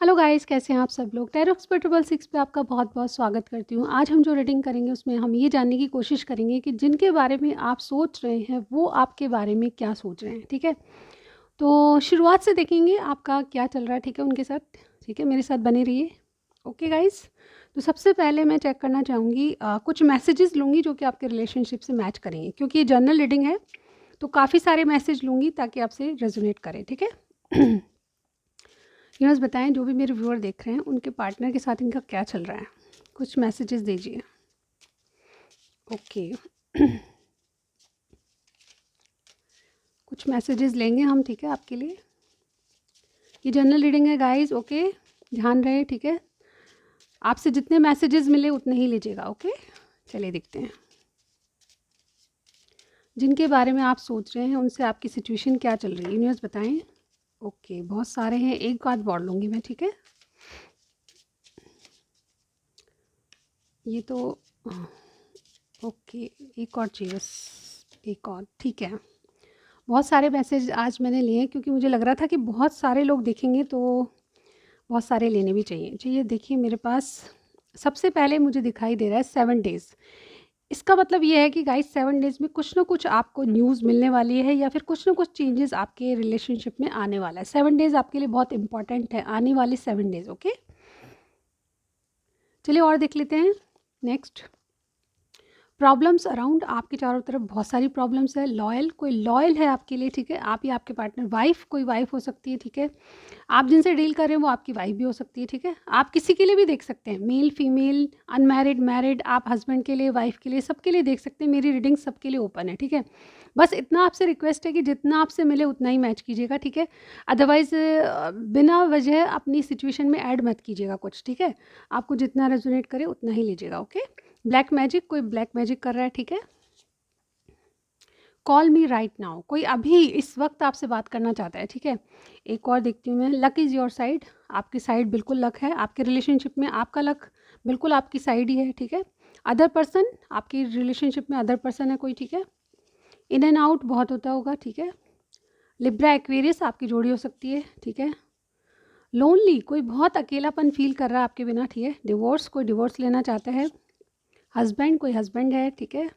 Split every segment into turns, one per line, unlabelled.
Hello guys, कैसे हैं आप सब लोग। टैरो एक्सपर्ट ट्रिपल सिक्स पे आपका बहुत बहुत स्वागत करती हूँ। आज हम जो रीडिंग करेंगे उसमें हम ये जानने की कोशिश करेंगे कि जिनके बारे में आप सोच रहे हैं वो आपके बारे में क्या सोच रहे हैं। ठीक है, तो शुरुआत से देखेंगे आपका क्या चल रहा है। ठीक है, उनके साथ। ठीक है, मेरे साथ बने रहिए। ओके गाइस, तो सबसे पहले मैं चेक करना चाहूँगी, कुछ मैसेजेस लूँगी जो कि आपके रिलेशनशिप से मैच करेंगे, क्योंकि ये जनरल रीडिंग है तो काफ़ी सारे मैसेज लूँगी ताकि आपसे रेजोनेट करें। ठीक है। यूनिवर्स बताएं, जो भी मेरे व्यूअर देख रहे हैं उनके पार्टनर के साथ इनका क्या चल रहा है। कुछ मैसेजेस दीजिए। ओके। कुछ मैसेजेस लेंगे हम। ठीक है, आपके लिए ये जनरल रीडिंग है गाइस। ओके, ध्यान रहे। ठीक है, आपसे जितने मैसेजेस मिले उतने ही लीजिएगा। ओके, चलिए देखते हैं जिनके बारे में आप सोच रहे हैं उनसे आपकी सिचुएशन क्या चल रही है। यूनिवर्स बताएं। ओके, बहुत सारे हैं, एक बात बोल लूँगी मैं। ठीक है, ये तो ओके, एक और चाहिए बस, एक और। ठीक है, बहुत सारे मैसेज आज मैंने लिए हैं क्योंकि मुझे लग रहा था कि बहुत सारे लोग देखेंगे तो बहुत सारे लेने भी चाहिए। चलिए देखिए, मेरे पास सबसे पहले मुझे दिखाई दे रहा है 7 डेज़। इसका मतलब ये है कि गाइस 7 डेज़ में कुछ ना कुछ आपको न्यूज़ मिलने वाली है या फिर कुछ ना कुछ चेंजेस आपके रिलेशनशिप में आने वाला है। 7 डेज़ आपके लिए बहुत इंपॉर्टेंट है, आने वाली 7 डेज़। ओके, चलिए और देख लेते हैं। नेक्स्ट, प्रॉब्लम्स अराउंड, आपके चारों तरफ बहुत सारी प्रॉब्लम्स है। लॉयल, कोई लॉयल है आपके लिए। ठीक है, आप या आपके पार्टनर। वाइफ, कोई वाइफ हो सकती है। ठीक है, आप जिनसे डील कर रहे हैं वो आपकी वाइफ भी हो सकती है। ठीक है, आप किसी के लिए भी देख सकते हैं, मेल फीमेल, अनमैरिड मैरिड, आप हस्बैंड के लिए, वाइफ के लिए, सबके लिए देख सकते हैं। मेरी रीडिंग सबके लिए ओपन है। ठीक है, बस इतना आपसे रिक्वेस्ट है कि जितना आपसे मिले उतना ही मैच कीजिएगा। ठीक है, अदरवाइज़ बिना वजह अपनी सिचुएशन में ऐड मत कीजिएगा कुछ। ठीक है, आपको जितना रेजोनेट करे उतना ही लीजिएगा। ओके, ब्लैक मैजिक, कोई ब्लैक मैजिक कर रहा है। ठीक है, कॉल मी राइट नाउ, कोई अभी इस वक्त आपसे बात करना चाहता है। ठीक है, एक और देखती हूँ मैं। लक इज़ योर साइड, आपकी साइड बिल्कुल लक है। आपके रिलेशनशिप में आपका लक बिल्कुल आपकी साइड ही है। ठीक है, अदर पर्सन, आपकी रिलेशनशिप में अदर पर्सन है कोई। ठीक है, इन एंड आउट बहुत होता होगा। ठीक है, लिब्रा एक्वेरियस आपकी जोड़ी हो सकती है। ठीक है, लोनली, कोई बहुत अकेलापन फील कर रहा है आपके बिना। ठीक है, डिवोर्स, कोई डिवोर्स लेना चाहता है। हस्बैंड, कोई हस्बैंड है। ठीक है,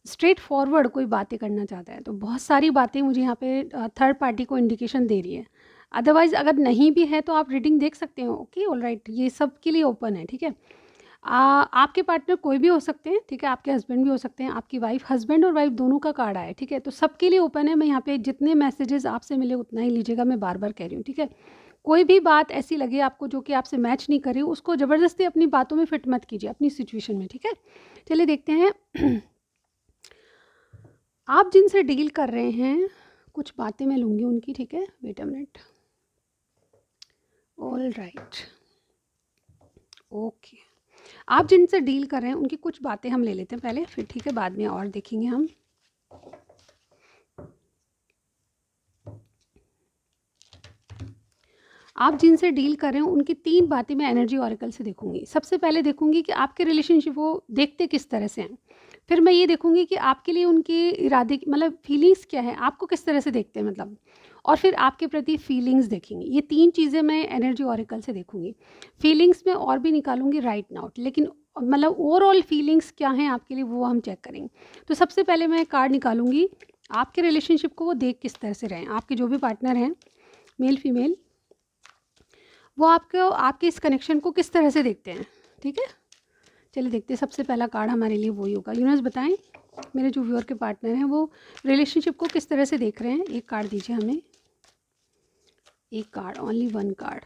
स्ट्रेट फॉरवर्ड, कोई बातें करना चाहता है। तो बहुत सारी बातें मुझे यहाँ पे थर्ड पार्टी को इंडिकेशन दे रही है। अदरवाइज़ अगर नहीं भी है तो आप रीडिंग देख सकते हो। ओके, ऑल राइट, ये सब के लिए ओपन है। ठीक है, आपके पार्टनर कोई भी हो सकते हैं। ठीक है, आपके हस्बैंड भी हो सकते हैं, आपकी वाइफ, हस्बैंड और वाइफ दोनों का कार्ड आया है। ठीक है, तो सबके लिए ओपन है। मैं यहाँ पे जितने मैसेजेस आपसे मिले उतना ही लीजिएगा, मैं बार बार कह रही हूँ। ठीक है, कोई भी बात ऐसी लगे आपको जो कि आपसे मैच नहीं कर रही, उसको ज़बरदस्ती अपनी बातों में फिट मत कीजिए, अपनी सिचुएशन में। ठीक है, चलिए देखते हैं। आप जिनसे डील कर रहे हैं, कुछ बातें मैं लूँगी उनकी। ठीक है, wait a minute. All right, okay, आप जिनसे डील कर रहे हैं उनकी कुछ बातें हम ले लेते हैं पहले, फिर ठीक है बाद में और देखेंगे हम। आप जिनसे डील कर रहे हैं उनकी 3 बातें मैं एनर्जी ऑरिकल से देखूंगी। सबसे पहले देखूंगी कि आपके रिलेशनशिप वो देखते किस तरह से हैं। फिर मैं ये देखूंगी कि आपके लिए उनके इरादे मतलब फीलिंग्स क्या है, आपको किस तरह से देखते हैं मतलब। और फिर आपके प्रति फीलिंग्स देखेंगे। ये 3 चीज़ें मैं एनर्जी ऑरिकल से देखूंगी। फीलिंग्स में और भी निकालूंगी राइट नाउ, लेकिन मतलब ओवरऑल फीलिंग्स क्या हैं आपके लिए वो हम चेक करेंगे। तो सबसे पहले मैं कार्ड निकालूंगी, आपके रिलेशनशिप को वो देख किस तरह से रहे हैं, आपके जो भी पार्टनर हैं, मेल फीमेल, वो आपको आपके इस कनेक्शन को किस तरह से देखते हैं। ठीक है, चलिए देखते हैं। सबसे पहला कार्ड हमारे लिए वही होगा। यूनिवर्स बताएं, मेरे जो व्यूअर के पार्टनर हैं वो रिलेशनशिप को किस तरह से देख रहे हैं। एक कार्ड दीजिए हमें, एक card, only one card.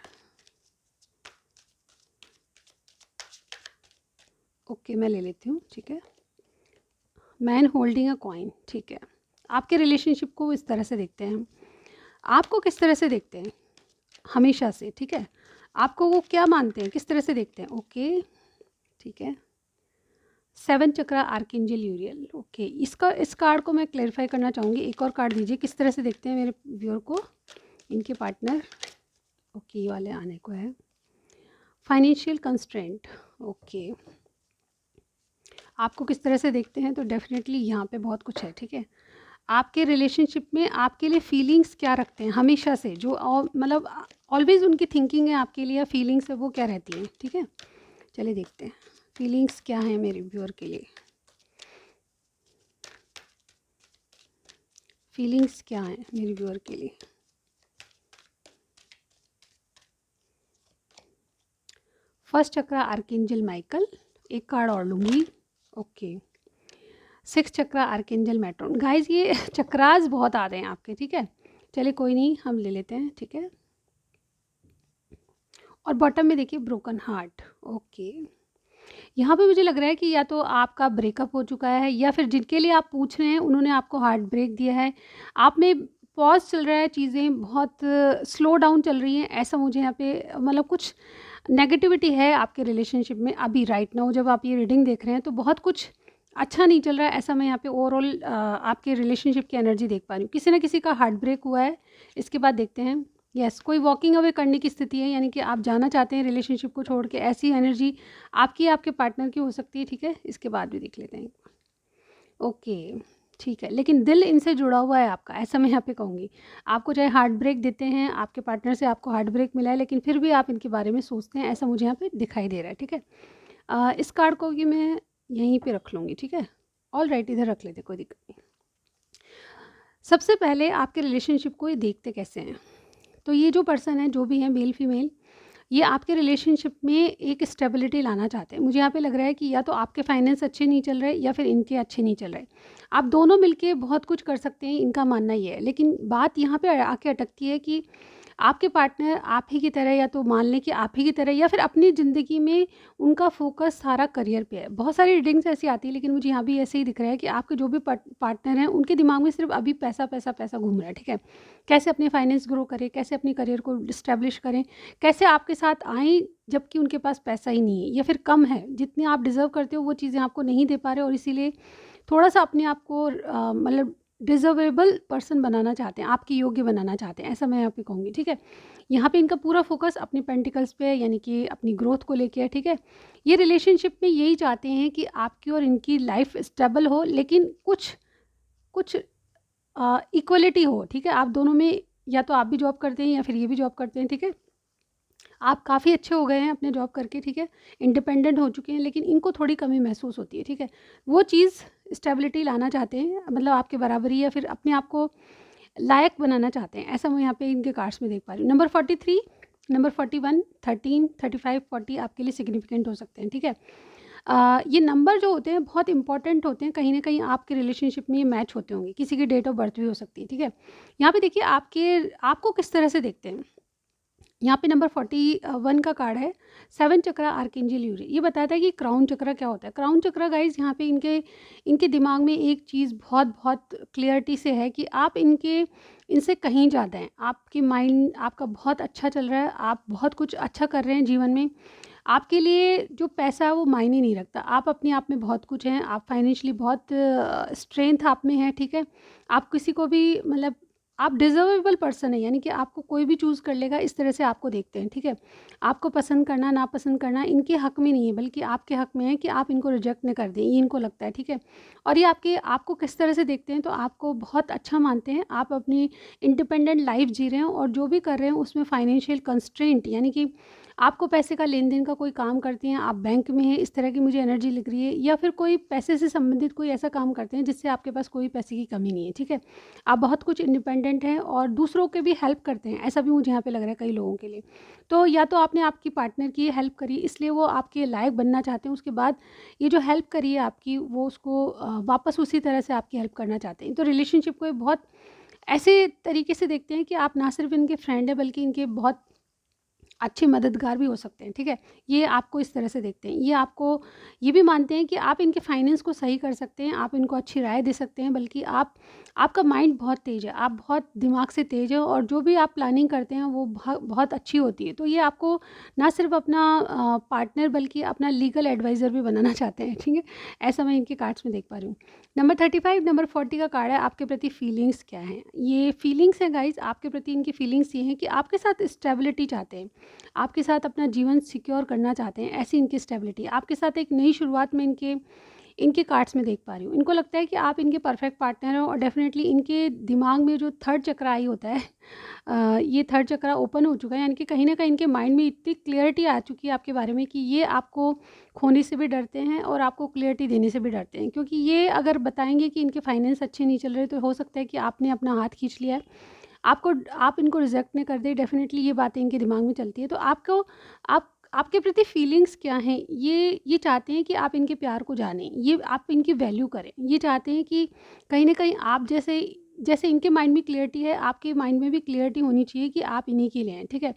Okay, मैं ले लेती हूँ। ठीक है, मैन होल्डिंग अ कॉइन। ठीक है, आपके रिलेशनशिप को इस तरह से देखते हैं हम। आपको किस तरह से देखते हैं हमेशा से। ठीक है, आपको वो क्या मानते हैं, किस तरह से देखते हैं। ओके, ठीक है, 7 चक्रा आर्किंजल यूरियल। ओके, इसका इस कार्ड को मैं क्लैरिफाई करना चाहूँगी। एक और कार्ड दीजिए, किस तरह से देखते हैं मेरे व्यूअर को इनके पार्टनर। ओके, ये वाले आने को है। Financial constraint. ओके, आपको किस तरह से देखते हैं, तो डेफिनेटली यहाँ पे बहुत कुछ है। ठीक है, आपके रिलेशनशिप में आपके लिए फीलिंग्स क्या रखते हैं हमेशा से, जो मतलब ऑलवेज़ उनकी थिंकिंग है आपके लिए, फीलिंग्स है वो क्या रहती हैं, ठीक है। चलिए देखते हैं फीलिंग्स क्या हैं मेरे व्यूअर के लिए, फीलिंग्स क्या हैं मेरे व्यूअर के लिए। फर्स्ट चक्रा आर्कएंजल माइकल, एक कार्ड और लूँगी। ओके, सिक्स चक्रा आर्कएंजल मैट्रोन। गाइज ये चक्रास बहुत आ रहे हैं आपके, ठीक है। चलिए कोई नहीं, हम ले लेते हैं, ठीक है। और बॉटम में देखिए ब्रोकन हार्ट। ओके, यहाँ पे मुझे लग रहा है कि या तो आपका ब्रेकअप हो चुका है, या फिर जिनके लिए आप पूछ रहे हैं उन्होंने आपको हार्ट ब्रेक दिया है। आप में पॉज चल रहा है, चीज़ें बहुत स्लो डाउन चल रही हैं, ऐसा मुझे यहाँ पे मतलब कुछ नेगेटिविटी है आपके रिलेशनशिप में अभी राइट नाउ। जब आप ये रीडिंग देख रहे हैं तो बहुत कुछ अच्छा नहीं चल रहा है, ऐसा मैं यहाँ पे ओवरऑल आपके रिलेशनशिप की एनर्जी देख पा रही हूँ। किसी न किसी का हार्ट ब्रेक हुआ है। इसके बाद देखते हैं, यस कोई वॉकिंग अवे करने की स्थिति है, यानी कि आप जाना चाहते हैं रिलेशनशिप को छोड़ के, ऐसी एनर्जी आपकी आपके पार्टनर की हो सकती है, ठीक है। इसके बाद भी देख लेते हैं। ओके, ठीक है, लेकिन दिल इनसे जुड़ा हुआ है आपका, ऐसा मैं यहाँ पे कहूँगी। आपको चाहे हार्ट ब्रेक देते हैं, आपके पार्टनर से आपको हार्ट ब्रेक मिला है, लेकिन फिर भी आप इनके बारे में सोचते हैं, ऐसा मुझे यहाँ पे दिखाई दे रहा है, ठीक है। इस कार्ड को कि मैं यहीं पे रख लूँगी, ठीक है। ऑल राइट, इधर रख लेते, कोई दिक्कत नहीं। सबसे पहले आपके रिलेशनशिप को ये देखते कैसे हैं। तो ये जो पर्सन है, जो भी है मेल फीमेल, ये आपके रिलेशनशिप में एक स्टेबिलिटी लाना चाहते हैं। मुझे यहाँ पे लग रहा है कि या तो आपके फाइनेंस अच्छे नहीं चल रहे, या फिर इनके अच्छे नहीं चल रहे। आप दोनों मिलके बहुत कुछ कर सकते हैं, इनका मानना ये है। लेकिन बात यहाँ पे आके अटकती है कि आपके पार्टनर आप ही की तरह, या तो मान लें कि आप ही की तरह, या फिर अपनी ज़िंदगी में उनका फोकस सारा करियर पे है। बहुत सारी रीडिंग्स ऐसी आती है, लेकिन मुझे यहाँ भी ऐसे ही दिख रहा है कि आपके जो भी पार्टनर हैं उनके दिमाग में सिर्फ अभी पैसा पैसा पैसा घूम रहा है, ठीक है। कैसे अपने फाइनेंस ग्रो करें, कैसे अपने करियर को इस्टेब्लिश करें, कैसे आपके साथ आएँ जबकि उनके पास पैसा ही नहीं है, या फिर कम है। जितनी आप डिज़र्व करते हो वो चीज़ें आपको नहीं दे पा रहे, और इसीलिए थोड़ा-सा अपने आप को मतलब डिज़र्वेबल पर्सन बनाना चाहते हैं, आपके योग्य बनाना चाहते हैं, ऐसा मैं यहाँ पे कहूँगी, ठीक है। यहाँ पे इनका पूरा फोकस अपने पेंटिकल्स पे है, यानी कि अपनी ग्रोथ को लेके है, ठीक है। ये रिलेशनशिप में यही चाहते हैं कि आपकी और इनकी लाइफ स्टेबल हो, लेकिन कुछ कुछ इक्वलिटी हो, ठीक है। आप दोनों में, या तो आप भी जॉब करते हैं या फिर ये भी जॉब करते हैं, ठीक है। आप काफ़ी अच्छे हो गए हैं अपने जॉब करके, ठीक है, इंडिपेंडेंट हो चुके हैं, लेकिन इनको थोड़ी कमी महसूस होती है, ठीक है। वो चीज़ स्टेबिलिटी लाना चाहते हैं, मतलब आपके बराबरी, या फिर अपने आप को लायक बनाना चाहते हैं, ऐसा मैं यहाँ पे इनके कार्ड्स में देख पा रही हूँ। नंबर 43, नंबर 41, 13, 35, 40 आपके लिए सिग्निफिकेंट हो सकते हैं, ठीक है। ये नंबर जो होते हैं बहुत इंपॉर्टेंट होते हैं, कहीं ना कहीं आपके रिलेशनशिप में ये मैच होते होंगे, किसी की डेट ऑफ बर्थ भी हो सकती है, ठीक है। यहाँ पे देखिए आपको किस तरह से देखते हैं। यहाँ पे नंबर 41 का कार्ड है, 7 चक्रा आर्कएंजल यूरी। ये बताता है कि क्राउन चक्रा क्या होता है। क्राउन चक्रा गाइज यहाँ पे इनके इनके दिमाग में एक चीज़ बहुत बहुत क्लियरिटी से है कि आप इनसे कहीं ज़्यादा हैं। आपकी माइंड आपका बहुत अच्छा चल रहा है, आप बहुत कुछ अच्छा कर रहे हैं जीवन में। आपके लिए जो पैसा है वो मायने नहीं रखता। आप अपने आप में बहुत कुछ हैं, आप फाइनेंशियली बहुत स्ट्रेंथ आप में है, ठीक है। आप किसी को भी मतलब आप डिज़र्वेबल पर्सन है, यानी कि आपको कोई भी चूज़ कर लेगा, इस तरह से आपको देखते हैं, ठीक है। आपको पसंद करना नापसंद करना इनके हक़ में नहीं है, बल्कि आपके हक़ में है कि आप इनको रिजेक्ट न कर दें, ये इनको लगता है, ठीक है। और ये आपको किस तरह से देखते हैं, तो आपको बहुत अच्छा मानते हैं। आप अपनी इंडिपेंडेंट लाइफ जी रहे हैं, और जो भी कर रहे हैं उसमें फाइनेंशियल कंस्ट्रेंट, यानी कि आपको पैसे का लेन-देन का कोई काम करती हैं, आप बैंक में हैं, इस तरह की मुझे एनर्जी लग रही है, या फिर कोई पैसे से संबंधित कोई ऐसा काम करते हैं जिससे आपके पास कोई पैसे की कमी नहीं है, ठीक है। आप बहुत कुछ इंडिपेंडेंट हैं और दूसरों के भी हेल्प करते हैं, ऐसा भी मुझे यहाँ पे लग रहा है कई लोगों के लिए। तो या तो आपने आपकी पार्टनर की हेल्प करी, इसलिए वो आपके लायक बनना चाहते हैं, उसके बाद ये जो हेल्प करी है आपकी, वो उसको वापस उसी तरह से आपकी हेल्प करना चाहते हैं। तो रिलेशनशिप को ये बहुत ऐसे तरीके से देखते हैं कि आप ना सिर्फ इनके फ्रेंड हैं, बल्कि इनके बहुत अच्छे मददगार भी हो सकते हैं, ठीक है। ये आपको इस तरह से देखते हैं। ये आपको ये भी मानते हैं कि आप इनके फाइनेंस को सही कर सकते हैं, आप इनको अच्छी राय दे सकते हैं, बल्कि आपका माइंड बहुत तेज़ है, आप बहुत दिमाग से तेज़ है, और जो भी आप प्लानिंग करते हैं वो बहुत अच्छी होती है। तो ये आपको ना सिर्फ अपना पार्टनर, बल्कि अपना लीगल एडवाइज़र भी बनाना चाहते हैं, ठीक है। ऐसा मैं इनके कार्ड्स में देख पा रही हूँ। नंबर 35, नंबर 40 का कार्ड है, आपके प्रति फीलिंग्स क्या हैं। ये फीलिंग्स हैं गाइज़, आपके प्रति इनकी फीलिंग्स ये हैं कि आपके साथ स्टेबिलिटी चाहते हैं, आपके साथ अपना जीवन सिक्योर करना चाहते हैं, ऐसी इनकी स्टेबिलिटी। आपके साथ एक नई शुरुआत में इनके कार्ड्स में देख पा रही हूँ। इनको लगता है कि आप इनके परफेक्ट पार्टनर हो और डेफ़िनेटली इनके दिमाग में जो थर्ड चक्र आई होता है ये थर्ड चक्रा ओपन हो चुका है, यानी कि कहीं न कहीं इनके माइंड में इतनी क्लैरिटी आ चुकी है आपके बारे में कि ये आपको खोने से भी डरते हैं और आपको क्लैरिटी देने से भी डरते हैं। क्योंकि ये अगर बताएँगे कि इनके फाइनेंस अच्छे नहीं चल रहे, तो हो सकता है कि आपने अपना हाथ खींच लिया है। आप इनको रिजेक्ट ना कर दें, डेफ़िनेटली ये बातें इनके दिमाग में चलती है। तो आपके प्रति फीलिंग्स क्या हैं? ये चाहते हैं कि आप इनके प्यार को जानें, ये आप इनकी वैल्यू करें। ये चाहते हैं कि कहीं न कहीं आप जैसे जैसे इनके माइंड में क्लैरिटी है, आपके माइंड में भी क्लैरिटी होनी चाहिए कि आप इन्हीं के लिए हैं, ठीक है?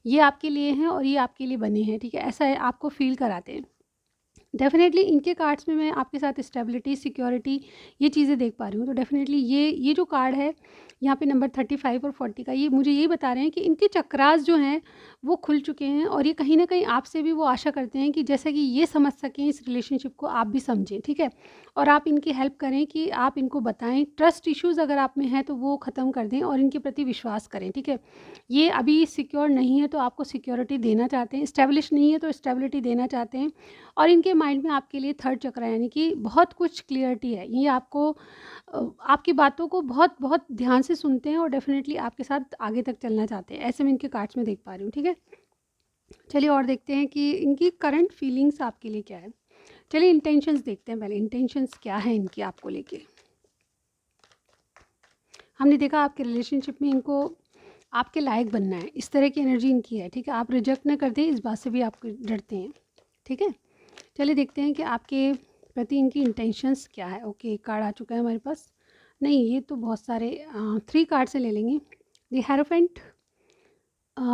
ये आपके लिए हैं और ये आपके लिए बने हैं, ठीक है? ऐसा है, आपको फ़ील कराते हैं। डेफ़िनेटली इनके कार्ड्स में मैं आपके साथ स्टेबिलिटी, सिक्योरिटी ये चीज़ें देख पा रही हूँ। तो डेफ़िनेटली ये जो कार्ड है यहाँ पे नंबर 35 और 40 का, ये मुझे यही बता रहे हैं कि इनके चक्रास जो हैं वो खुल चुके हैं और ये कहीं न कहीं आपसे भी वो आशा करते हैं कि जैसे कि ये समझ सकें इस रिलेशनशिप को, आप भी समझें, ठीक है? और आप इनकी हेल्प करें कि आप इनको बताएँ, ट्रस्ट इश्यूज़ अगर आप में हैं तो वो ख़त्म कर दें और इनके प्रति विश्वास करें, ठीक है? ये अभी सिक्योर नहीं है तो आपको सिक्योरिटी देना चाहते हैं, एस्टेब्लिश नहीं है तो स्टेबिलिटी देना चाहते हैं और इनके माइंड में आपके लिए थर्ड चक्र है, यानी कि बहुत कुछ क्लियरिटी है। ये आपको आपकी बातों को बहुत बहुत ध्यान से सुनते हैं और डेफ़िनेटली आपके साथ आगे तक चलना चाहते हैं। ऐसे मैं इनके कार्ड्स में देख पा रही हूँ, ठीक है? चलिए और देखते हैं कि इनकी करंट फीलिंग्स आपके लिए क्या है। चलिए इंटेंशंस देखते हैं, पहले इंटेंशंस क्या है इनकी आपको लेके। हमने देखा आपके रिलेशनशिप में इनको आपके लायक बनना है, इस तरह की एनर्जी इनकी है, ठीक है? आप रिजेक्ट ना कर दें, इस बात से भी आप डरते हैं, ठीक है? चलिए देखते हैं कि आपके प्रति इनकी इंटेंशंस क्या है। ओके, कार्ड आ चुका है हमारे पास। नहीं, ये तो बहुत सारे 3 कार्ड से ले लेंगे। The hierophant,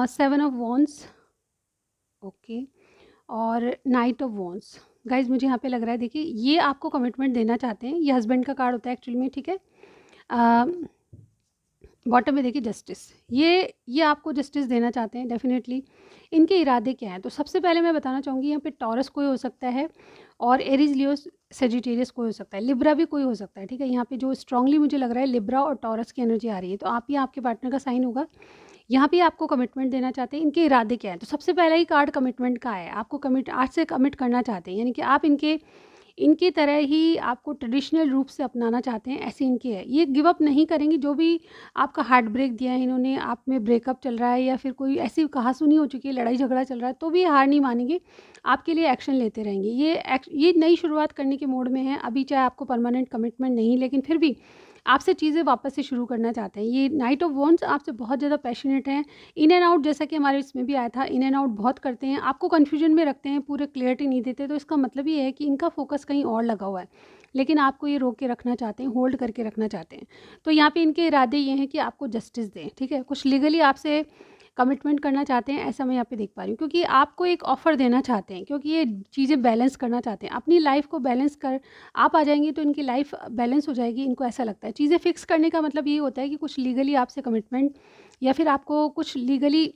7 of wands, okay, और नाइट ऑफ वॉन्ड्स। गाइज़ मुझे यहाँ पे लग रहा है, देखिए ये आपको कमिटमेंट देना चाहते हैं, ये हस्बैंड का कार्ड होता है एक्चुअली में, ठीक है? बॉटम में देखिए जस्टिस, ये आपको जस्टिस देना चाहते हैं डेफिनेटली। इनके इरादे क्या हैं? तो सबसे पहले मैं बताना चाहूँगी, यहाँ पे टॉरस कोई हो सकता है और एरीज, लियो, सेजिटेरियस कोई हो सकता है, लिब्रा भी कोई हो सकता है, ठीक है? यहाँ पे जो स्ट्रांगली मुझे लग रहा है लिब्रा और टॉरस की एनर्जी आ रही है, तो आप ही आपके पार्टनर का साइन होगा। यहाँ पे आपको कमिटमेंट देना चाहते हैं। इनके इरादे क्या हैं? तो सबसे पहला ही कार्ड कमिटमेंट का है, आपको कमिट आज से कमिट करना चाहते हैं, यानी कि आप इनके इनकी तरह ही आपको ट्रेडिशनल रूप से अपनाना चाहते हैं, ऐसे इनके है। ये गिव अप नहीं करेंगे, जो भी आपका हार्ट ब्रेक दिया है इन्होंने, आप में ब्रेकअप चल रहा है या फिर कोई ऐसी कहा-सुनी हो चुकी है, लड़ाई झगड़ा चल रहा है, तो भी ये हार नहीं मानेंगे, आपके लिए एक्शन लेते रहेंगे। ये नई शुरुआत करने के मोड में हैं, अभी चाहे आपको परमानेंट कमिटमेंट नहीं, लेकिन फिर भी आपसे चीज़ें वापस से शुरू करना चाहते हैं। ये नाइट ऑफ वॉन्ड्स आपसे बहुत ज़्यादा पैशनेट हैं, इन एंड आउट, जैसा कि हमारे इसमें भी आया था, इन एंड आउट बहुत करते हैं, आपको कन्फ्यूजन में रखते हैं, पूरे क्लियरिटी नहीं देते, तो इसका मतलब ये है कि इनका फोकस कहीं और लगा हुआ है, लेकिन आपको ये रोक के रखना चाहते हैं, होल्ड करके रखना चाहते हैं। तो यहाँ पे इनके इरादे ये हैं कि आपको जस्टिस दें, ठीक है? कुछ लीगली आपसे कमिटमेंट करना चाहते हैं, ऐसा मैं यहाँ पे देख पा रही हूँ, क्योंकि आपको एक ऑफ़र देना चाहते हैं, क्योंकि ये चीज़ें बैलेंस करना चाहते हैं, अपनी लाइफ़ को बैलेंस कर आप आ जाएँगे तो इनकी लाइफ़ बैलेंस हो जाएगी, इनको ऐसा लगता है। चीज़ें फ़िक्स करने का मतलब ये होता है कि कुछ लीगली आपसे कमिटमेंट या फिर आपको कुछ लीगली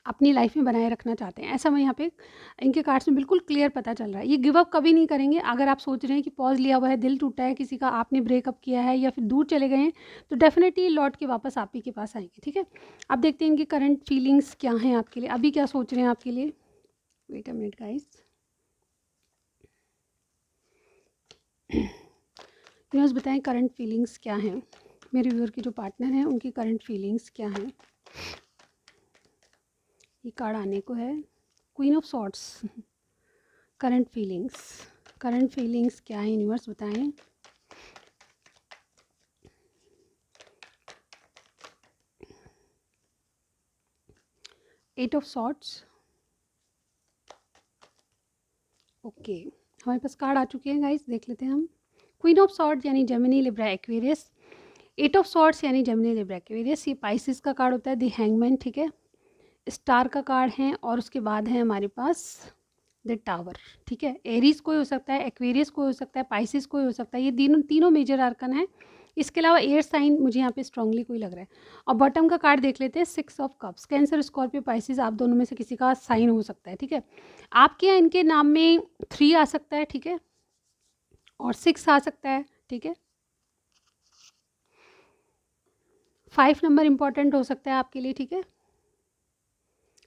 अपनी लाइफ में बनाए रखना चाहते हैं, ऐसा मैं यहाँ पे इनके कार्ड्स में बिल्कुल क्लियर पता चल रहा है। ये गिव अप कभी नहीं करेंगे। अगर आप सोच रहे हैं कि पॉज़ लिया हुआ है, दिल टूटा है किसी का, आपने ब्रेकअप किया है या फिर दूर चले गए हैं, तो डेफ़िनेटली लौट के वापस आप ही के पास आएँगे, ठीक है? अब देखते हैं इनकी करंट फीलिंग्स क्या हैं आपके लिए, अभी क्या सोच रहे हैं आपके लिए? Wait a minute guys. Viewers बताएँ करंट फीलिंग्स क्या हैं? मेरे व्यूअर के जो पार्टनर हैं उनकी करंट फीलिंग्स क्या हैं? ये कार्ड आने को है, queen of swords. Current feelings क्या है यूनिवर्स बताएं। एट ऑफ सॉर्ड्स, ओके, हमारे पास कार्ड आ चुके हैं गाइस, देख लेते हैं हम। क्वीन ऑफ सॉर्ड्स यानी Gemini, Libra, Aquarius. Eight of swords यानी जेमिनी, लिब्रा, एक्वेरियस। ये पाइसिस का कार्ड होता है, द हैंगमैन, ठीक है? स्टार का कार्ड है और उसके बाद है हमारे पास द टावर, ठीक है? एरीज कोई हो सकता है, एक्वेरियस कोई हो सकता है, पाइसिस कोई हो सकता है, ये तीनों मेजर आर्कन है। इसके अलावा एयर साइन मुझे यहाँ पे स्ट्रांगली कोई लग रहा है। और बॉटम का कार्ड देख लेते हैं, 6 of cups. Cancer, Scorpio, Pisces, आप दोनों में से किसी का साइन हो सकता है, ठीक है? आपके यहाँ इनके नाम में 3 आ सकता है, ठीक है? और 6 आ सकता है, ठीक है? 5 नंबर इंपॉर्टेंट हो सकता है आपके लिए, ठीक है?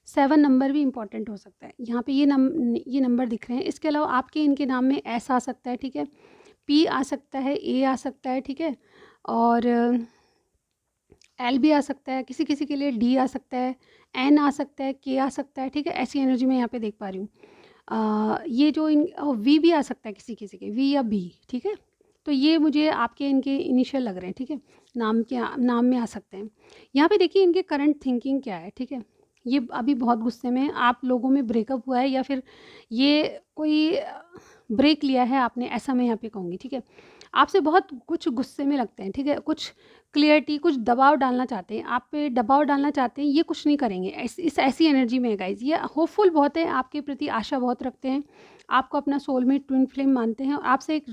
7 नंबर भी इम्पॉर्टेंट हो सकता है। यहाँ पे ये नंबर दिख रहे हैं। इसके अलावा आपके इनके नाम में एस आ सकता है, ठीक है, पी आ सकता है, ए आ सकता है, ठीक है, और एल भी आ सकता है, किसी किसी के लिए डी आ सकता है, एन आ सकता है, के आ सकता है, ठीक है। ऐसी एनर्जी मैं यहाँ पे देख पा रही हूँ। ये जो इन वी भी आ सकता है किसी किसी के, वी या बी, ठीक है। तो ये मुझे आपके इनके इनिशियल लग रहे हैं, ठीक है, नाम में आ सकते हैं। यहाँ पे देखिए इनके करंट थिंकिंग क्या है, ठीक है। ये अभी बहुत गुस्से में हैं, आप लोगों में ब्रेकअप हुआ है या फिर ये कोई ब्रेक लिया है आपने, ऐसा मैं यहाँ पे कहूँगी, ठीक है। आपसे बहुत कुछ गुस्से में लगते हैं, ठीक है, कुछ क्लियरिटी, कुछ दबाव डालना चाहते हैं, आप पे दबाव डालना चाहते हैं, ये कुछ नहीं करेंगे। इस ऐसी एनर्जी में है गाइज़। ये होपफुल बहुत है, आपके प्रति आशा बहुत रखते हैं, आपको अपना सोलमेट ट्विन फ्लेम मानते हैं और आपसे एक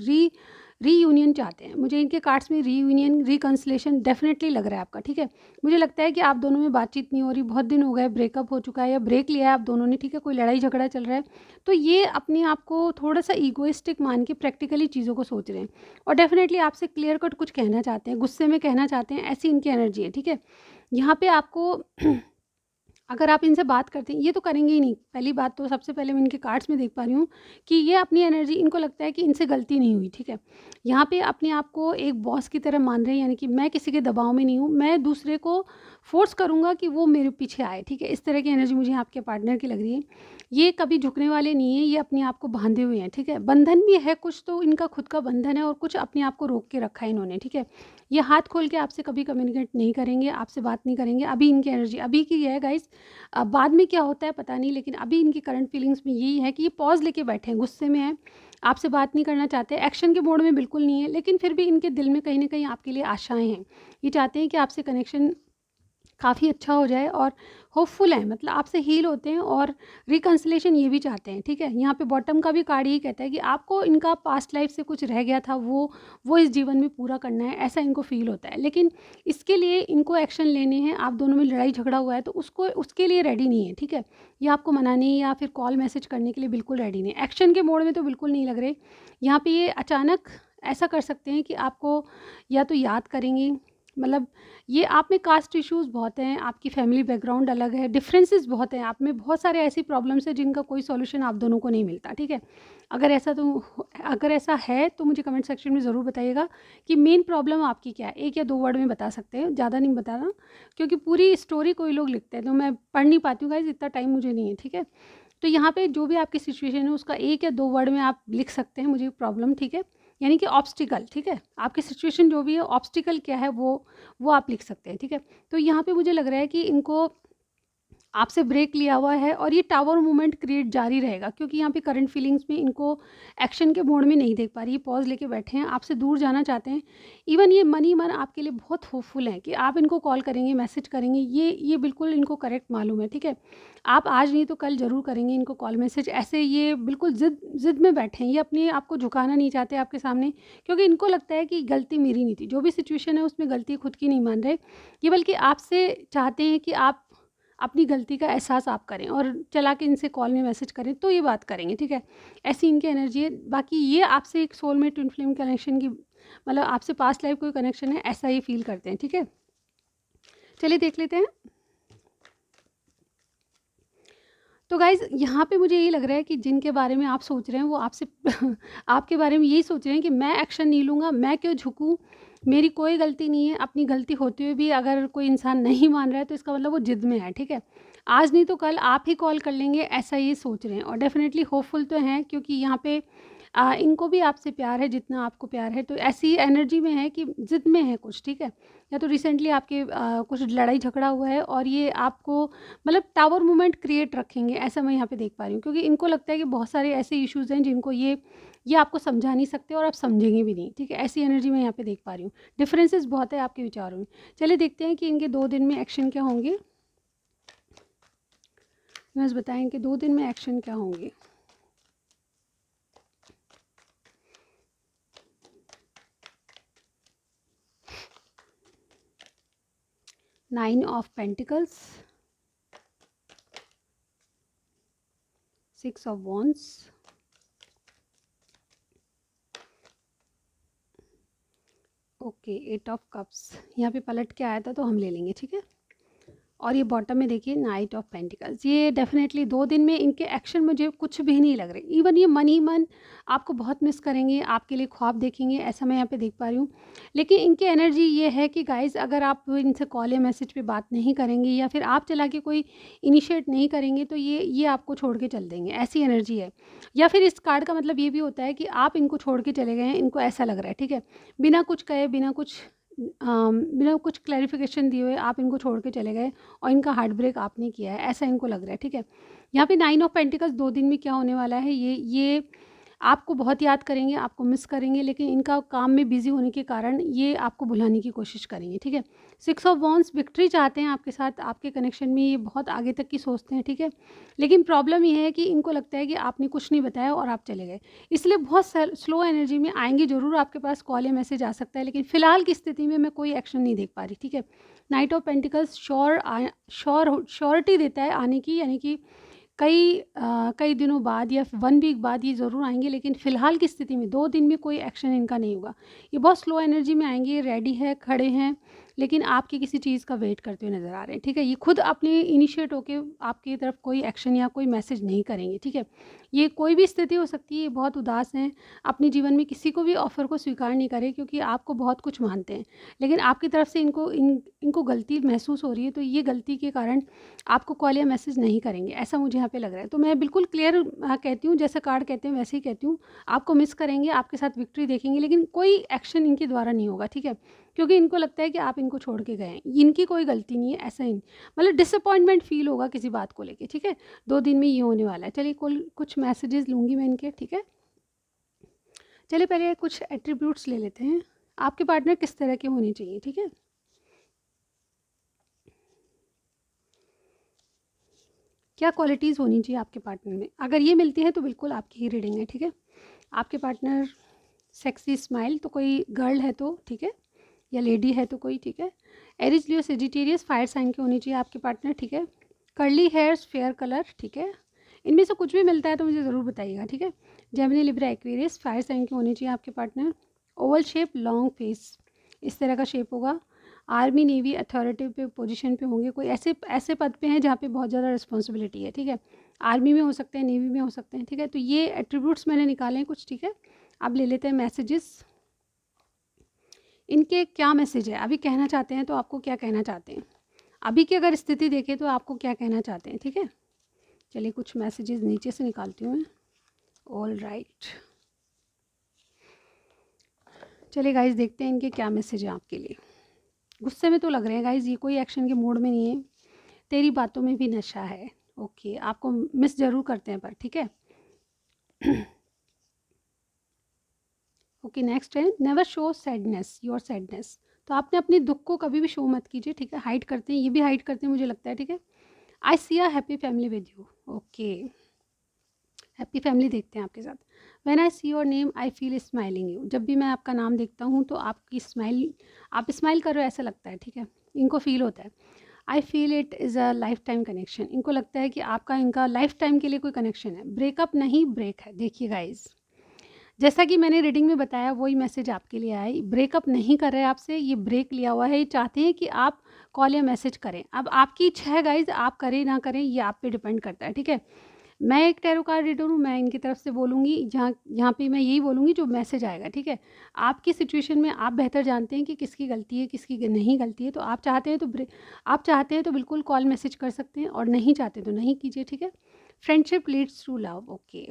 रीयूनियन चाहते हैं। मुझे इनके कार्ड्स में रीयूनियन, रिकंसिलेशन डेफिनेटली लग रहा है आपका, ठीक है। मुझे लगता है कि आप दोनों में बातचीत नहीं हो रही, बहुत दिन हो गए, ब्रेकअप हो चुका है या ब्रेक लिया है आप दोनों ने, ठीक है, कोई लड़ाई झगड़ा चल रहा है। तो ये अपने आप को थोड़ा सा ईगोइस्टिक मान के प्रैक्टिकली चीज़ों को सोच रहे हैं और डेफिनेटली आपसे क्लियर कट कुछ कहना चाहते हैं, गुस्से में कहना चाहते हैं, ऐसी इनकी एनर्जी है, ठीक है। यहाँ पे आपको अगर आप इनसे बात करते हैं, ये तो करेंगे ही नहीं। पहली बात तो सबसे पहले मैं इनके कार्ड्स में देख पा रही हूँ कि ये अपनी एनर्जी, इनको लगता है कि इनसे गलती नहीं हुई, ठीक है। यहाँ पे अपने आप को एक बॉस की तरह मान रहे हैं, यानी कि मैं किसी के दबाव में नहीं हूँ, मैं दूसरे को फोर्स करूँगा कि वो मेरे पीछे आए, ठीक है। इस तरह की एनर्जी मुझे आपके पार्टनर की लग रही है। ये कभी झुकने वाले नहीं हैं, ये अपने आप को बांधे हुए हैं, ठीक है। बंधन भी है कुछ, तो इनका खुद का बंधन है और कुछ अपने आप को रोक के रखा है इन्होंने, ठीक है। ये हाथ खोल के आपसे कभी कम्युनिकेट नहीं करेंगे, आपसे बात नहीं करेंगे। अभी इनकी एनर्जी अभी की है गाइस, बाद में क्या होता है पता नहीं, लेकिन अभी इनकी करंट फीलिंग्स में यही है कि ये पॉज़ लेके बैठे हैं, गुस्से में हैं, आपसे बात नहीं करना चाहते, एक्शन के मोड में बिल्कुल नहीं है, लेकिन फिर भी इनके दिल में कहीं न कहीं आपके लिए आशाएँ हैं। ये चाहते हैं कि आपसे कनेक्शन काफ़ी अच्छा हो जाए और होपफुल हैं, मतलब आपसे हील होते हैं और रिकंसिलेशन ये भी चाहते हैं, ठीक है। यहाँ पे बॉटम का भी कार्ड यही कहता है कि आपको इनका पास्ट लाइफ से कुछ रह गया था, वो इस जीवन में पूरा करना है, ऐसा इनको फ़ील होता है। लेकिन इसके लिए इनको एक्शन लेने हैं, आप दोनों में लड़ाई झगड़ा हुआ है तो उसको उसके लिए रेडी नहीं है, ठीक है। ये आपको मनाने या फिर कॉल मैसेज करने के लिए बिल्कुल रेडी नहीं है। एक्शन के मोड में तो बिल्कुल नहीं लग रहे। यहाँ पे ये अचानक ऐसा कर सकते हैं कि आपको या तो याद करेंगे, मतलब ये आप में कास्ट इश्यूज़ बहुत हैं, आपकी फैमिली बैकग्राउंड अलग है, डिफरेंसेस बहुत हैं, आप में बहुत सारे ऐसी प्रॉब्लम्स हैं जिनका कोई सॉल्यूशन आप दोनों को नहीं मिलता, ठीक है। अगर ऐसा है तो मुझे कमेंट सेक्शन में ज़रूर बताइएगा कि मेन प्रॉब्लम आपकी क्या है। 1 या 2 वर्ड में बता सकते हैं, ज़्यादा नहीं बताना, क्योंकि पूरी स्टोरी कोई लोग लिखते हैं तो मैं पढ़ नहीं पाती हूँ गाइज़, इतना टाइम मुझे नहीं है, ठीक है। तो यहाँ पे जो भी आपकी सिचुएशन है उसका 1 या 2 वर्ड में आप लिख सकते हैं मुझे प्रॉब्लम, ठीक है। यानी कि ऑब्स्टिकल, ठीक है, आपकी सिचुएशन जो भी है, ऑब्स्टिकल क्या है वो आप लिख सकते हैं, ठीक है। तो यहाँ पे मुझे लग रहा है कि इनको आपसे ब्रेक लिया हुआ है और ये टावर मूवमेंट क्रिएट जारी रहेगा, क्योंकि यहाँ पे करंट फीलिंग्स में इनको एक्शन के मोड में नहीं देख पा रही, ये पॉज लेके बैठे हैं, आपसे दूर जाना चाहते हैं। इवन ये मन ही मन आपके लिए बहुत होपफुल हैं कि आप इनको कॉल करेंगे, मैसेज करेंगे, ये बिल्कुल इनको करेक्ट मालूम है, ठीक है। आप आज नहीं तो कल ज़रूर करेंगे इनको कॉल मैसेज, ऐसे ये बिल्कुल ज़िद में बैठे हैं। ये अपने आप को झुकाना नहीं चाहते आपके सामने, क्योंकि इनको लगता है कि गलती मेरी नहीं थी, जो भी सिचुएशन है उसमें गलती खुद की नहीं मान रहे ये, बल्कि आपसे चाहते हैं कि आप अपनी गलती का एहसास आप करें और चला के इनसे कॉल में मैसेज करें तो ये बात करेंगे, ठीक है। ऐसी इनकी एनर्जी है। बाकी ये आपसे एक सोलमेट ट्विन फ्लेम कनेक्शन की, मतलब आपसे पास्ट लाइफ कोई कनेक्शन है, ऐसा ही फील करते हैं, ठीक है। चलिए देख लेते हैं। तो गाइज़ यहाँ पे मुझे यही लग रहा है कि जिनके बारे में आप सोच रहे हैं वो आपसे आपके बारे में यही सोच रहे हैं कि मैं एक्शन नहीं लूँगा, मैं क्यों झुकूँ, मेरी कोई गलती नहीं है। अपनी गलती होते हुए भी अगर कोई इंसान नहीं मान रहा है तो इसका मतलब वो ज़िद में है, ठीक है। आज नहीं तो कल आप ही कॉल कर लेंगे, ऐसा ये सोच रहे हैं और डेफ़िनेटली होपफुल तो हैं, क्योंकि यहाँ पे इनको भी आपसे प्यार है जितना आपको प्यार है। तो ऐसी एनर्जी में है कि ज़िद में है कुछ, ठीक है। या तो रिसेंटली आपके कुछ लड़ाई झगड़ा हुआ है और ये आपको मतलब टावर मूवमेंट क्रिएट रखेंगे, ऐसा मैं यहाँ पे देख पा रही हूँ, क्योंकि इनको लगता है कि बहुत सारे ऐसे इश्यूज़ हैं जिनको ये आपको समझा नहीं सकते और आप समझेंगे भी नहीं, ठीक है। ऐसी एनर्जी मैं यहाँ पे देख पा रही हूँ। डिफरेंसेस बहुत है आपके विचारों में। चलिए देखते हैं कि इनके 2 दिन में एक्शन क्या होंगे। बस बताएं कि 2 दिन में एक्शन क्या होंगे। Nine of pentacles, 6 of wands, okay, 8 of cups. यहाँ पे पलट के आया था तो हम ले लेंगे, ठीक है। और ये बॉटम में देखिए नाइट ऑफ पेंटिकल्स। ये डेफिनेटली 2 दिन में इनके एक्शन मुझे कुछ भी नहीं लग रहे। इवन ये मन ही मन आपको बहुत मिस करेंगे, आपके लिए ख्वाब देखेंगे, ऐसा मैं यहाँ पे देख पा रही हूँ। लेकिन इनकी एनर्जी ये है कि गाइज़ अगर आप इनसे कॉल या मैसेज पे बात नहीं करेंगे या फिर आप चला के कोई इनिशिएट नहीं करेंगे तो ये आपको छोड़ के चल देंगे, ऐसी एनर्जी है। या फिर इस कार्ड का मतलब ये भी होता है कि आप इनको छोड़ के चले गए हैं, इनको ऐसा लग रहा है, ठीक है? बिना कुछ कहे, बिना कुछ क्लैरिफ़िकेशन दिए हुए आप इनको छोड़ के चले गए और इनका हार्ट ब्रेक आपने किया है, ऐसा इनको लग रहा है, ठीक है? यहाँ पे 9 ऑफ पेंटिकल्स 2 दिन में क्या होने वाला है, ये आपको बहुत याद करेंगे, आपको मिस करेंगे, लेकिन इनका काम में बिज़ी होने के कारण ये आपको भुलाने की कोशिश करेंगे, ठीक है? 6 ऑफ वॉन्ड्स विक्ट्री चाहते हैं आपके साथ, आपके कनेक्शन में ये बहुत आगे तक की सोचते हैं, ठीक है? लेकिन प्रॉब्लम ये है कि इनको लगता है कि आपने कुछ नहीं बताया और आप चले गए। इसलिए बहुत स्लो एनर्जी में आएँगे ज़रूर आपके पास, कॉल या मैसेज आ सकता है, लेकिन फ़िलहाल की स्थिति में मैं कोई एक्शन नहीं देख पा रही, ठीक है? नाइट ऑफ पेंटिकल्स श्योरिटी देता है आने की, यानी कि कई दिनों बाद या 1 वीक बाद ये ज़रूर आएँगे, लेकिन फ़िलहाल की स्थिति में 2 दिन में कोई एक्शन इनका नहीं होगा। ये बहुत स्लो एनर्जी में आएँगे, रेडी है, खड़े हैं, लेकिन आपकी किसी चीज़ का वेट करते हुए नज़र आ रहे हैं, ठीक है? ये खुद अपने इनिशिएट होके आपकी तरफ कोई एक्शन या कोई मैसेज नहीं करेंगे, ठीक है? ये कोई भी स्थिति हो सकती है, ये बहुत उदास हैं, अपने जीवन में किसी को भी ऑफ़र को स्वीकार नहीं करें क्योंकि आपको बहुत कुछ मानते हैं। लेकिन आपकी तरफ से इनको गलती महसूस हो रही है, तो ये गलती के कारण आपको कॉल या मैसेज नहीं करेंगे, ऐसा मुझे यहाँ पे लग रहा है। तो मैं बिल्कुल क्लियर कहती हूँ, जैसा कार्ड कहते हैं वैसे ही कहती हूँ, आपको मिस करेंगे, आपके साथ विक्ट्री देखेंगे, लेकिन कोई एक्शन इनके द्वारा नहीं होगा, ठीक है? क्योंकि इनको लगता है कि आप इनको छोड़ के गए हैं, इनकी कोई गलती नहीं है, ऐसा ही मतलब डिसअपॉइंटमेंट फ़ील होगा किसी बात को लेके, ठीक है? 2 दिन में ये होने वाला है। चलिए कुछ मैसेजेस लूँगी मैं इनके, ठीक है? चलिए पहले कुछ एट्रीब्यूट्स ले लेते हैं। आपके पार्टनर किस तरह के होने चाहिए, ठीक है? क्या क्वालिटीज़ होनी चाहिए आपके पार्टनर में? अगर ये मिलती है तो बिल्कुल आपकी ही रीडिंग है, ठीक है? आपके पार्टनर सेक्सी स्माइल, तो कोई गर्ल है तो ठीक है, या लेडी है तो कोई, ठीक है? एरीज, लियो, सेजिटेरियस फायर साइन के होनी चाहिए आपके पार्टनर, ठीक है? कर्ली हेयर्स, फेयर कलर, ठीक है? इनमें से कुछ भी मिलता है तो मुझे ज़रूर बताइएगा, ठीक है? Gemini, Libra, Aquarius fire sign के होने चाहिए आपके partner. Oval shape, long face, इस तरह का शेप होगा। आर्मी, नेवी, अथॉरिटी पे पोजीशन पे होंगे, कोई ऐसे ऐसे पद पे हैं जहाँ पे बहुत ज़्यादा रिस्पॉन्सिबिलिटी है, ठीक है? आर्मी में हो सकते हैं, नेवी में हो सकते हैं, ठीक है? तो ये एट्रीब्यूट्स मैंने निकाले हैं कुछ, ठीक है? अब ले लेते हैं मैसेजेस। इनके क्या मैसेज है, अभी कहना चाहते हैं तो आपको क्या कहना चाहते हैं? अभी की अगर स्थिति देखें तो आपको क्या कहना चाहते हैं, ठीक है? चलिए कुछ मैसेजेस नीचे से निकालती हूँ मैं। ऑल राइट, चलिए गाइज देखते हैं इनके क्या मैसेज है आपके लिए। गुस्से में तो लग रहे हैं गाइज, ये कोई एक्शन के मूड में नहीं है। तेरी बातों में भी नशा है, ओके, आपको मिस ज़रूर करते हैं पर, ठीक है? ओके, नेक्स्ट है never show sadness, your sadness. तो आपने अपने दुख को कभी भी शो मत कीजिए, ठीक है? हाइड करते हैं, ये भी हाइड करते हैं मुझे लगता है, ठीक है? I see a happy family with you, okay, happy family देखते हैं आपके साथ। When I see your name I feel smiling you, जब भी मैं आपका नाम देखता हूँ तो आपकी स्माइल, आप स्माइल कर रहे हो ऐसा लगता है, ठीक है? इनको फील होता है। I feel it is a life time connection, इनको लगता है कि आपका इनका लाइफ टाइम के लिए कोई कनेक्शन है। ब्रेकअप नहीं, ब्रेक है। देखिए गाइज, जैसा कि मैंने रीडिंग में बताया वही मैसेज आपके लिए आया है। ब्रेकअप नहीं कर रहे आपसे, ये ब्रेक लिया हुआ है, ये चाहते हैं कि आप कॉल या मैसेज करें। अब आपकी इच्छा है गाइज, आप करें ना करें ये आप पे डिपेंड करता है, ठीक है? मैं एक टैरो कार्ड रीडर हूँ, मैं इनकी तरफ से बोलूँगी, जहाँ यहाँ पे मैं यही बोलूँगी जो मैसेज आएगा, ठीक है? आपकी सिचुएशन में आप बेहतर जानते हैं कि किसकी गलती है, किसकी नहीं गलती है। तो आप चाहते हैं तो बिल्कुल कॉल मैसेज कर सकते हैं, और नहीं चाहते तो नहीं कीजिए, ठीक है? Friendship leads to love, okay.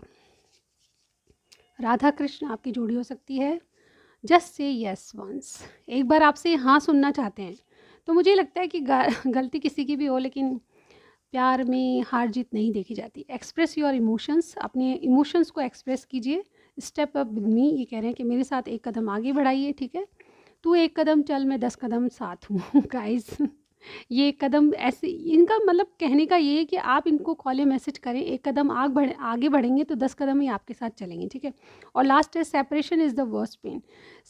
Radha Krishna आपकी जोड़ी हो सकती है। जस्ट से यस वंस, एक बार आपसे हाँ सुनना चाहते हैं। तो मुझे लगता है कि गलती किसी की भी हो, लेकिन प्यार में हार जीत नहीं देखी जाती। एक्सप्रेस योर इमोशंस, अपने इमोशंस को एक्सप्रेस कीजिए। स्टेप अप विद मी, ये कह रहे हैं कि मेरे साथ एक कदम आगे बढ़ाइए, ठीक है? तू एक कदम चल, मैं 10 कदम साथ हूँ। गाइस, ये कदम ऐसे, इनका मतलब कहने का ये है कि आप इनको कॉल या मैसेज करें, एक कदम आगे बढ़ेंगे तो 10 कदम ही आपके साथ चलेंगे, ठीक है? और लास्ट है separation is the worst pain.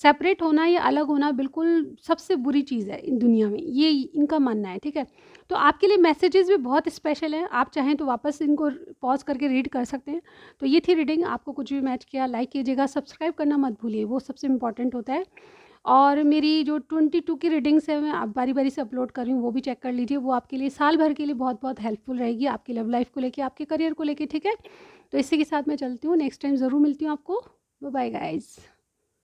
Separate होना या अलग होना बिल्कुल सबसे बुरी चीज़ है इन दुनिया में, ये इनका मानना है, ठीक है? तो आपके लिए मैसेजेस भी बहुत स्पेशल हैं, आप चाहें तो वापस इनको पॉज करके रीड कर सकते हैं। तो ये थी रीडिंग, आपको कुछ भी मैच किया लाइक कीजिएगा, सब्सक्राइब करना मत भूलिए, वो सबसे इम्पॉर्टेंट होता है। और मेरी जो 22 की रीडिंग्स है मैं अब बारी-बारी से अपलोड कर रही हूँ, वो भी चेक कर लीजिए। वो आपके लिए साल भर के लिए बहुत-बहुत हेल्पफुल रहेगी, आपकी लव लाइफ़ को लेके, आपके करियर को लेके, ठीक है? तो इसी के साथ मैं चलती हूँ, नेक्स्ट टाइम ज़रूर मिलती हूँ आपको। Bye bye guys.